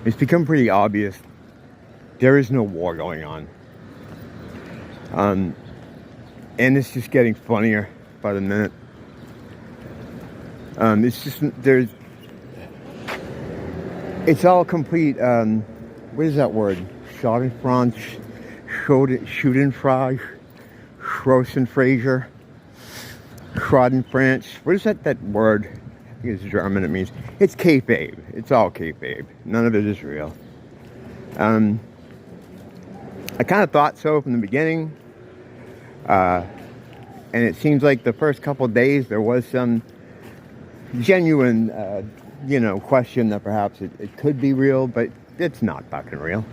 It's become pretty obvious there is no war going on. And it's just getting funnier by the minute. It's all complete, what is that word? Schadenfreude, Schadenfreude, Schrosenfraser, Schadenfreude. What is that word? I think it's German, it means. It's kayfabe. It's all kayfabe. None of it is real. I kind of thought so from the beginning. And it seems like the first couple of days there was some genuine, question that perhaps it could be real, but it's not fucking real.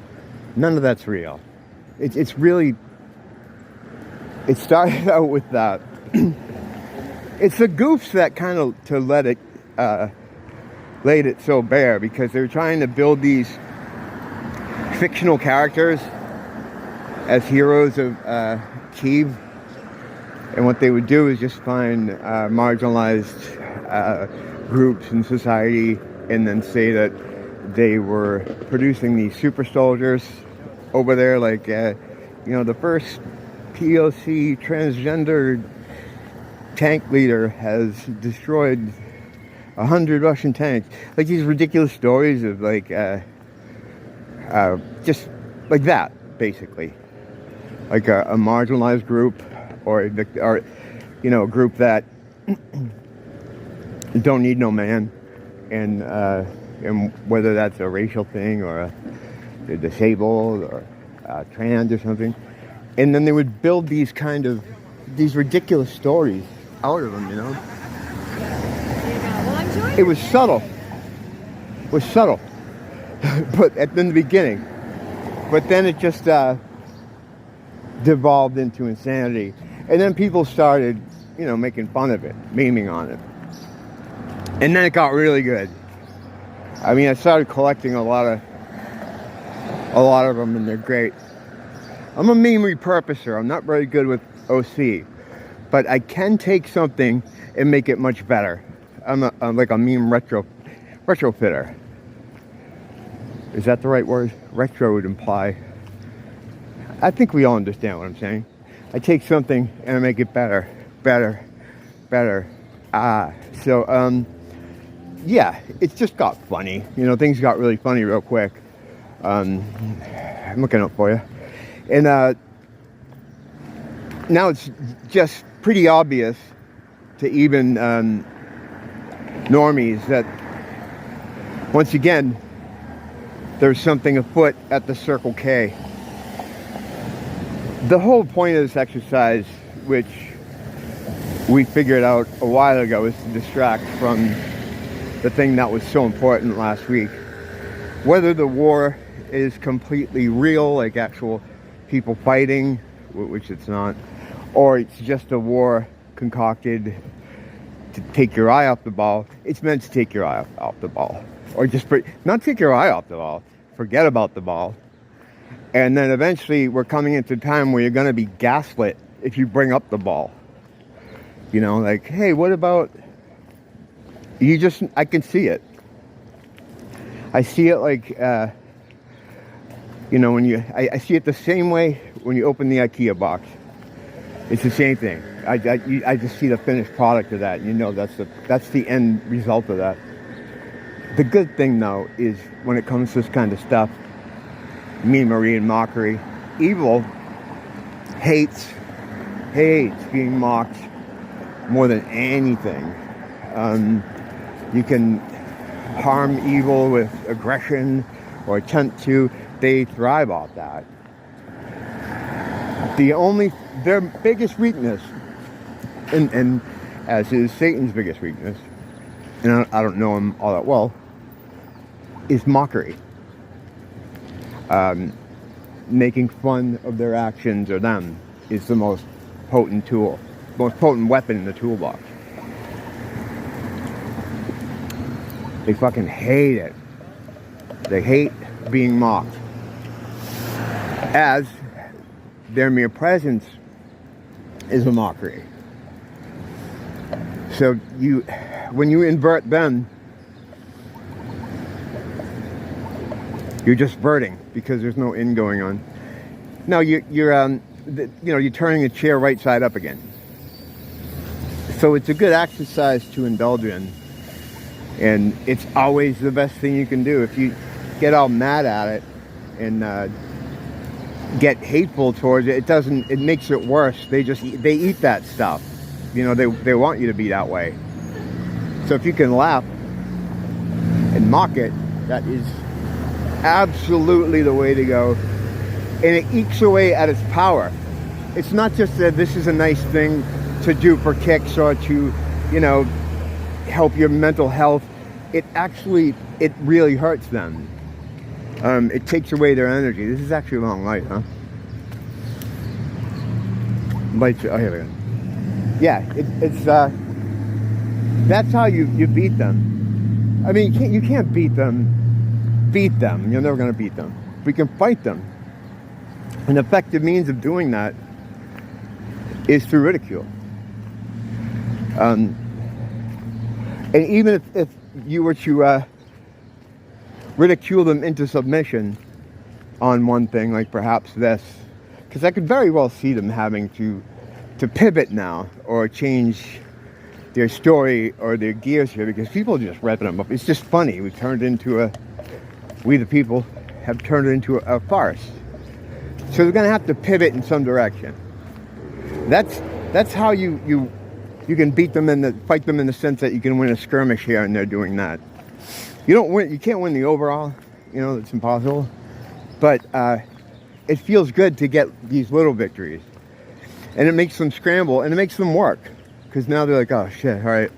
None of that's real. It's really, it started out with that. It's the goofs that kind of laid it so bare, because they were trying to build these fictional characters as heroes of Kiev, and what they would do is just find marginalized groups in society and then say that they were producing these super soldiers over there, like the first POC transgender tank leader has destroyed 100 Russian tanks. Like these ridiculous stories of just like that, basically. Like a marginalized group, or a group that don't need no man, and whether that's a racial thing or they're disabled or trans or something, and then they would build these ridiculous stories out of them, It was subtle. But in the beginning, but then it just devolved into insanity, and then people started, making fun of it, memeing on it, and then it got really good. I mean, I started collecting a lot of them, and they're great. I'm a meme repurposer. I'm not very good with OC, but I can take something and make it much better. I'm like a meme retrofitter. Is that the right word? Retro would imply. I think we all understand what I'm saying. I take something and I make it better. Yeah, it just got funny. Things got really funny real quick. I'm looking up for you. And now it's just pretty obvious to even normies that, once again, there's something afoot at the Circle K. The whole point of this exercise, which we figured out a while ago, is to distract from the thing that was so important last week. Whether the war is completely real, like actual people fighting, which it's not, or it's just a war concocted to take your eye off the ball. It's meant to take your eye off the ball. Or just not take your eye off the ball, forget about the ball. And then eventually we're coming into a time where you're going to be gaslit if you bring up the ball. Like, hey, what about, I can see it. I see it like, I see it the same way when you open the IKEA box. It's the same thing. I just see the finished product of that. That's the end result of that. The good thing, though, is when it comes to this kind of stuff, memery and mockery, evil hates being mocked more than anything. You can harm evil with aggression or attempt to. They thrive off that. Their biggest weakness, and as is Satan's biggest weakness, and I don't know him all that well, is mockery. Making fun of their actions or them is the most potent weapon in the toolbox. They fucking hate it. They hate being mocked. As their mere presence is a mockery. So when you invert them, You're just verting because there's no in going on. Now you're turning the chair right side up again. So it's a good exercise to indulge in, and it's always the best thing you can do. If you get all mad at it and get hateful towards it, it makes it worse. They eat that stuff. They want you to be that way. So if you can laugh and mock it, that is absolutely the way to go. And it ekes away at its power. It's not just that this is a nice thing to do for kicks or to, help your mental health. It really hurts them. It takes away their energy. This is actually a long light, huh? Lights. Oh, here we go. Yeah, it's that's how you beat them. I mean, you can't beat them. You're never going to beat them. We can fight them. An effective means of doing that is through ridicule. And even if you were to ridicule them into submission on one thing, like perhaps this, because I could very well see them having to pivot now or change their story or their gears here, because people are just revving them up. It's just funny. We the people have turned it into a farce. So they're going to have to pivot in some direction. That's how you can beat them fight them in the sense that you can win a skirmish here, and they're doing that. You can't win the overall. It's impossible. But it feels good to get these little victories. And it makes them scramble, and it makes them work. Because now they're like, oh shit, all right.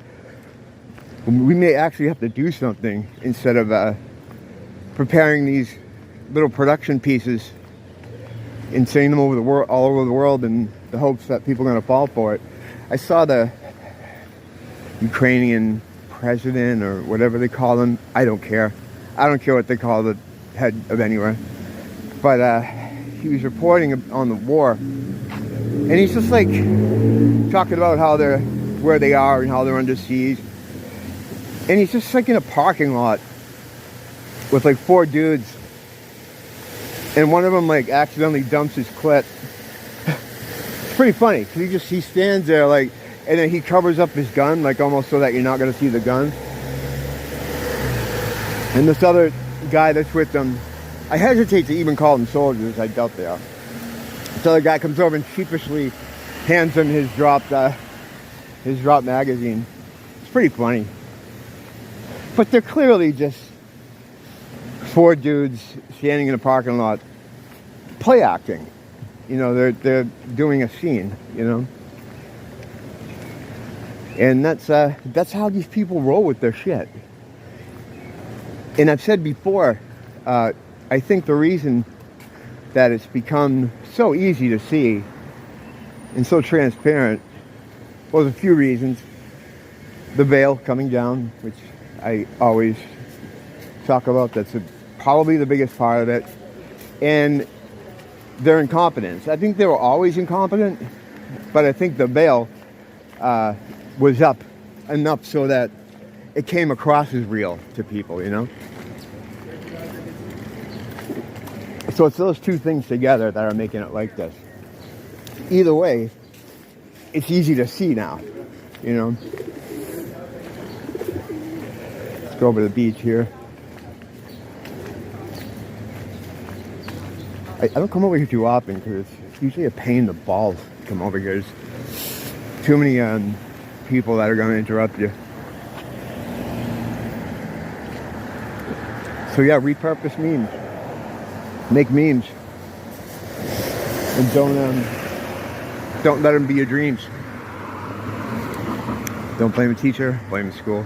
We may actually have to do something instead of preparing these little production pieces and sending them all over the world in the hopes that people are going to fall for it. I saw the Ukrainian president, or whatever they call him. I don't care. I don't care what they call the head of anywhere. But he was reporting on the war, and he's just like talking about where they are and how they're under siege. And he's just like in a parking lot with like 4 dudes, and one of them like accidentally dumps his clip. It's pretty funny because he stands there like, and then he covers up his gun, like almost so that you're not going to see the gun. And this other guy that's with them, I hesitate to even call them soldiers. I doubt they are. This other guy comes over and sheepishly hands him his dropped magazine. It's pretty funny. But they're clearly just 4 dudes standing in a parking lot, play acting. They're doing a scene. And that's how these people roll with their shit. And I've said before, I think the reason that it's become so easy to see and so transparent, well, there's a few reasons. The veil coming down, which I always talk about, that's probably the biggest part of it. And their incompetence. I think they were always incompetent, but I think the veil was up enough so that it came across as real to people, So it's those two things together that are making it like this. Either way, it's easy to see now, Let's go over to the beach here. I don't come over here too often because it's usually a pain in the balls to come over here. There's too many people that are going to interrupt you. So yeah, repurpose memes. Make memes. And don't let them be your dreams. Don't blame the teacher, blame the school.